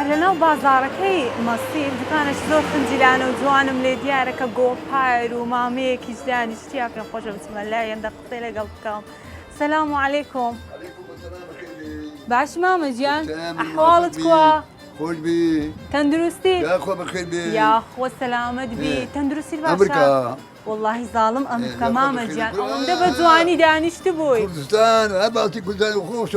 هەرلەناو بازاڕەکەی مەسیل دوکانێک زۆر خنجیلانە و جوانم لێ دیارە کە گۆپار و مامەیەکیش دانی شتیا پێم خۆشە بچمە لایەندا قسەی لەگەڵ بکەم. سەلام عەلەیکوم. باش مامە گیان ئەحواڵت کووە؟ خۆش بی تەندروستی؟ یاخۆ بەخێر بێ یاخۆ سەلامەت بی تەندروستی باشە؟ واللهی زاڵم ئەم بکە مامە گیان ئەوەندە بە جوانی دانیشت بووی. کوردستان هەباڵی کوردستان خۆش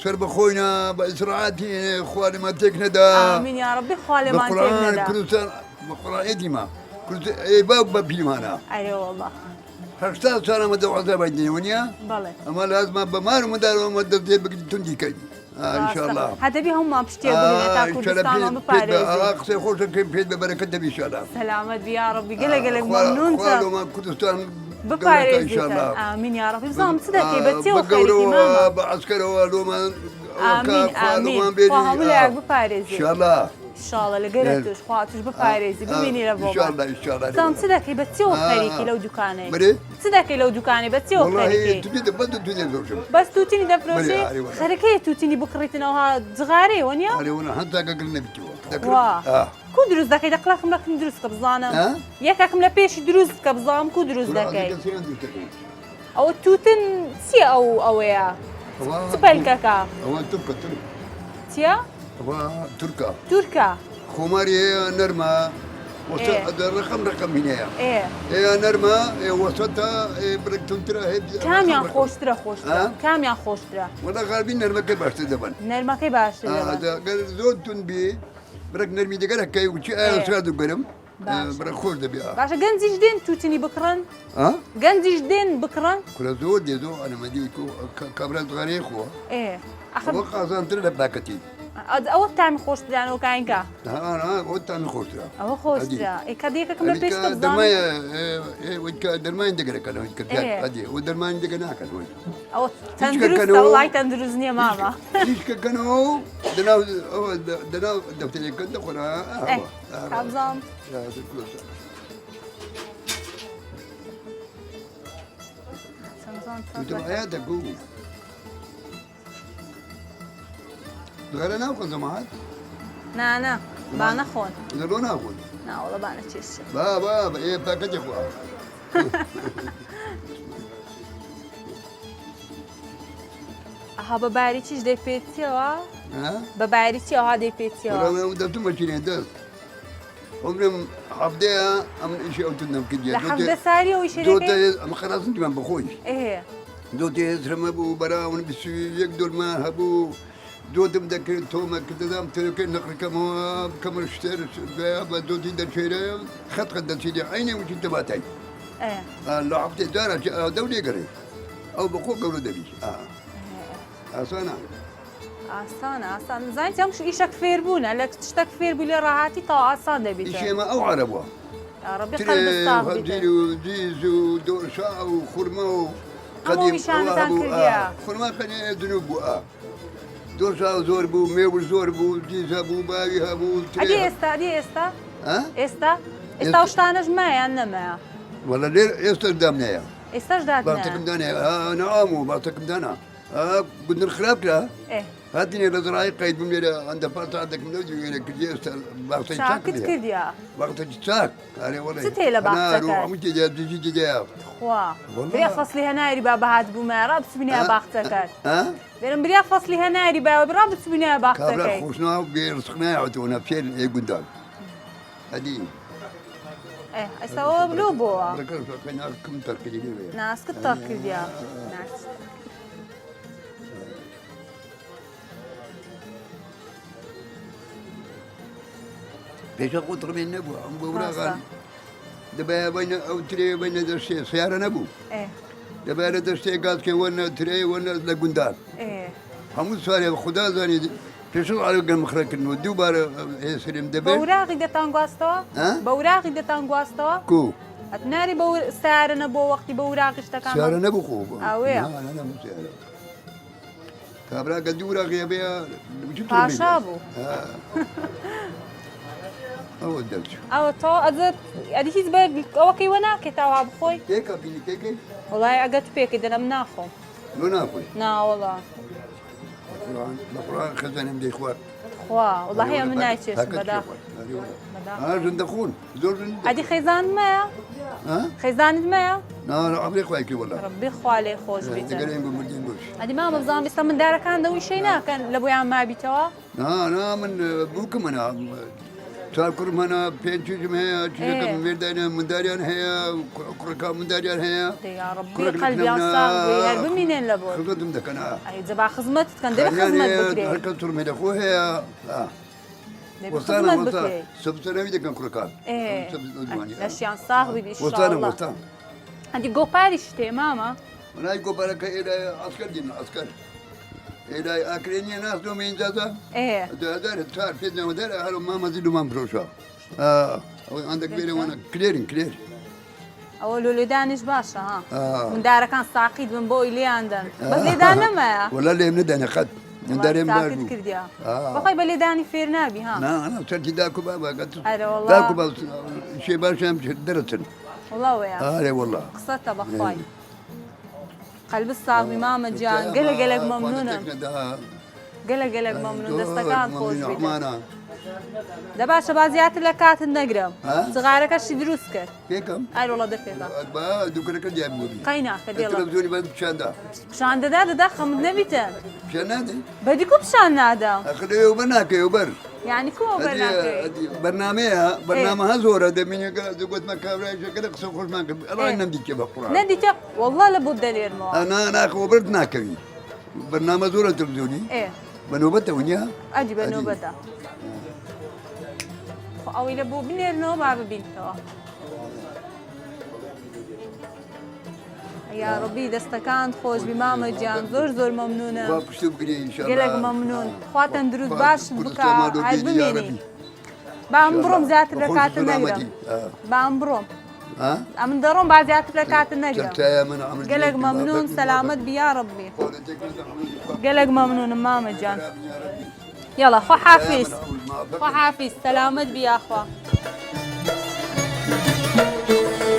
سەر بەخۆینە بە ئیسراعاتی خوارێمان تێک نەدا. ئامین یا ڕەبی خوا لێمان تێک نەدا. کوردستان بە قورئان دیما با بە پیلمانە. ئەرێ وەڵڵا. 80 سال ئەمە دەوازە باید دێنیوەنیە؟ بەڵێ. ئەمە لازمە بەمار و مەدارەوە دەستێ بگری توندی کەین. ئینشاءالله. هەدەبی هەمومان پشتێ بووین هێتا کوردستانمان بپارێزین. قسەی خۆش دەکەین پێت بە بەرەکەت دەبی ئینشاءالله. سەلامەت بی یا ڕەبی گەلێک گەلێک مەمنونتە. خواڵۆمان کوردستان بپارێزیتن. ئامین یا ڕەبی بزانم چ دەکەی بە چێ و خەریکی مامە؟ بە عەسکەرەوە لۆمان ئامین ئامین خوا هەموو لایەک بپارێزی. ئینشاءالله. ئینشاءالله لەگەلە توش خوا توش بپارێزی ببینی لە بۆ ئینشاءالله ئینشاءالله. بزانم چ دەکەی بە چێ و خەریکی لەو دوکانەی؟ بەرێ؟ چ دەکەی لەو دوکانەی بە چێ و خەریکی؟ بەس تووتنی دەفرۆشی؟ خەرەکەی تووتنی بکڕیتنەوە جغارەی وەنیا؟ ئەرێوەنە هەتا گەگەر نەبیتەوە. کو دروست دەکەی دەقڵەکم لەکەم دروست کە بزانم. یەکێکم لە پێشی دروست کە بزانم کو دروست دەکەی. ئەوە تووتن چییە ئەوەیە؟ چ پەلکەکە؟ ئەوە تورکە تورک. چییە؟ ئەوە تورکە. تورکە. خۆماری هەیە نەرمە ڕقم هینەیە. ئێ نەرمە وەسەتە برەکتونترە هەیە. کامیان خۆشترە خۆشترە؟ کامیان خۆشترە؟ وەڵا غالبی نەرمەکەی باشتر دەبن. نەرمەکەی باشتر دەبن. ئەگەر زۆر تون بێ برەک نەرمی دەگەرەکەی وچی ئایا سرا دوگەرم برە خۆش دەبێ. باشە گەنجیش دێن تووتنی بکڕن؟ گەنجیش دێن بکڕن؟ کورە زۆر دێزۆ ئەنەمەدی کابرا دوغارەیە خۆ. ئەوە قازانتر لە باکەتی. ئەوە تامی خۆشترانەوە کاینکە؟ ئەوە تامی خۆشترە. ئەوە خۆشترە. کە دیەکەکەم لە پێش دەرمانی دەگەرەکەنەوە و دەرمانی دەگە ناکەن. ئەوە تەندروستە وڵای تەندروست نییە مامە. هیچکەکەنەوە دەناو دەفتەرێکە دەخۆرا کابزان. هەیە دەگوو. دوغارە ناخۆن زەماعەت؟ نانە با نەخۆن. دەرۆ ناخۆن؟ ناوەڵە بانە چێشە. با پاکەتی خوا. ئەها بە باریکیش دەیپێتیەوە؟ بە باریکی ئەوها دەیپێتیەوە. دەتومەچینێ دەست. عمرم هەفتەیە ئەم ئیشی ئەوتوندەم کردی. لە هەفتە ساری ئەو ئیشی دەکەی؟ ئەمە خەراسنجیمان بەخۆی. دۆتێ هێزرەمە بوو بەراون 21 دۆرمان هەبوو. دۆتم دەکرد تۆمە کرددام تەکەی نەقڕەکەمەوە بکەمە شتێر بە دۆتی دەچێرە خەت دەچێری عینێ وچی دەباتای. لە هەفتێ دارە دەو لێگەڕێ ئەو بەخۆ گەورە دەبی. ئاسانە. ئاسانە ئاسان زانیت ئەم ئیشەک فێربوونە لە شتێک فێربوو لێ ڕاهاتی تا ئاسان دەبیت. ئیشێمە ئەو عەرەبووە. ڕەبی قەلبت خەنجیر و دیز و دۆشا و خورمە و هەموو نیشانەتان کردیە. خورما خەنێ دنوب بووە. دۆشا زۆر بوو مێوش زۆر بوو دیزە بوو باوی هەبوو. ئەدی ئێستا ئێستا ئێستا شتانەش مایان نەمایە. وەڵا لێر ئێستاش دامنەیە. ئێستاش باتەکەم دانێ نەوام و باتەکەم دانا. گوندر خراپ کرا؟ هاتینێ لە زڕایی قەید بووم لێرە ئەندە پارتا دەکەم لەو جوێنە کردی ئێستا باخچەی چاک کردیا. باخچەی چاک ئارێ وەڵێ. چ تێ لە باخچەکە؟ هەموو تێدیا دژی تێدیا. خوا بریا فەسلی هەناری با بەهات بوومە ڕا بچبینە باخچەکەت. بێرم بریا فەسلی هەناری با بڕا بچبینە باخچەکەی. کابرا خۆشناو بێ ڕزق نایەوەتەوە فێر گوندان. هەدی. ئێستا ئەوە بلۆ بووە. کم تەرکردی لێ. ناسکت تەڕ کردیا. پێشە قوتڕمێن نەبووە ئەم گەوراغان دەبایە بینە ئەو ترێ بینە دەشتێ سیارە نەبوو. دەبارە دەشتێ گازکە وەرنە ترێ وەرنە لە گوندان. هەموو سوارێ خوددا زانێت پێش ئاگەم مخرەکردنەوە دووبارە هێسرم دەبێت. بەوراقی دەتان گواستەوە؟ بەوراقی دەتان گواستەوە؟ کو ئەتناری بە سیارە نەبوو وەختی بەوراقی شتەکان سیارە نەبوو خۆ ئەوەیە کابراکە دووراقیە بێ پاشا بوو. ئەوە دەرچوو. ئەوە تۆ ئەدی هیچ بە ئەوەکەی وە ناکێت تاوا بخۆی؟ پێکە بینیکەکەی؟ وڵای ئەگەت پێکەی دەنەم ناخۆم. لۆ ناخۆی؟ ناوەڵا. بە قورئان خەزانم دەی خوارد. خوا والله هي من نايتش بداخل زندقون زور زندق هذه خيزان ما ها خيزان ما لا عمري خوايكي والله ربي خوا عليه خوش بيته تقريبا بمدين بوش هذه ما بظام بس من دارك كان دوي شيء كان لابويا ما بيتوا لا من بوكم أنا تذكر منا بينتج مهيا تجيك ميردان مداريان هيا كركا مداريان هيا يا ربي قلبي أصاغ هرب منين لابد خدمتم دك أنا أي زبا خدمت كان دير خدمت بكري هركا تور ميدا خو هيا وصانا وصانا سبتنا بيدك كان كركا إيه الأشياء صاغ بدي إن شاء الله وصانا هذه قوباريش تي ماما أنا يقول بركة إلى عسكر دين عسكر إلى أكريني ناس دوم إنجازا إيه ده صار فينا وده هلو ما مزيدو ما بروشا عندك بيري وانا كلير أول ولدانش باشا ها من دارك كان ساقيد من بوي لي عندن بس لدانا ما ولا اللي من دانا خد من داري ساقيد كرديا بخاي بلداني فيرنابي ها أنا صرت داكو بابا قلت أره والله داكو بابا شيء باشا مش درتن والله ويا أره والله قصتها بخاي قلب الصاغ ماما جان قلق ممنونة قلق ممنون دستكان خوش بيتا ده باشا بازيات لكات النقرم صغارك الشي دروس كر كيكم أي والله دفيتا با دوكرك جايب مودي قينا كدي الله التلفزيون بس بشاندا بشان ده خمد نبيتن بشاندا بديكو بشان نادا أخليه وبناك يوبر يعني كو برنامج برنامجها زورة ده من يقول زوجت ما كابرا شكله قصو خوش ما كب الله ينام ديك بقرا ندي والله لابد دليل مو أنا خبرت ناكوي برنامج زورة تلفزيوني إيه بنوبته ونيا أجي بنوبته أو إلى بو بنير نو بابا بنتوا يا ربي دستكان خوش بماما جان زور ممنونة وابشتو بقري إن شاء الله قلق ممنون خواتن دروز باش بكا عاد بميني بامبروم ذات ركعات النقرة بامبروم أمن دروم بعد ذات ركعات النقرة قلق ممنون سلامت بيا ربي قلق ممنون ماما جان يلا خو حافظ سلامت بيا أخوة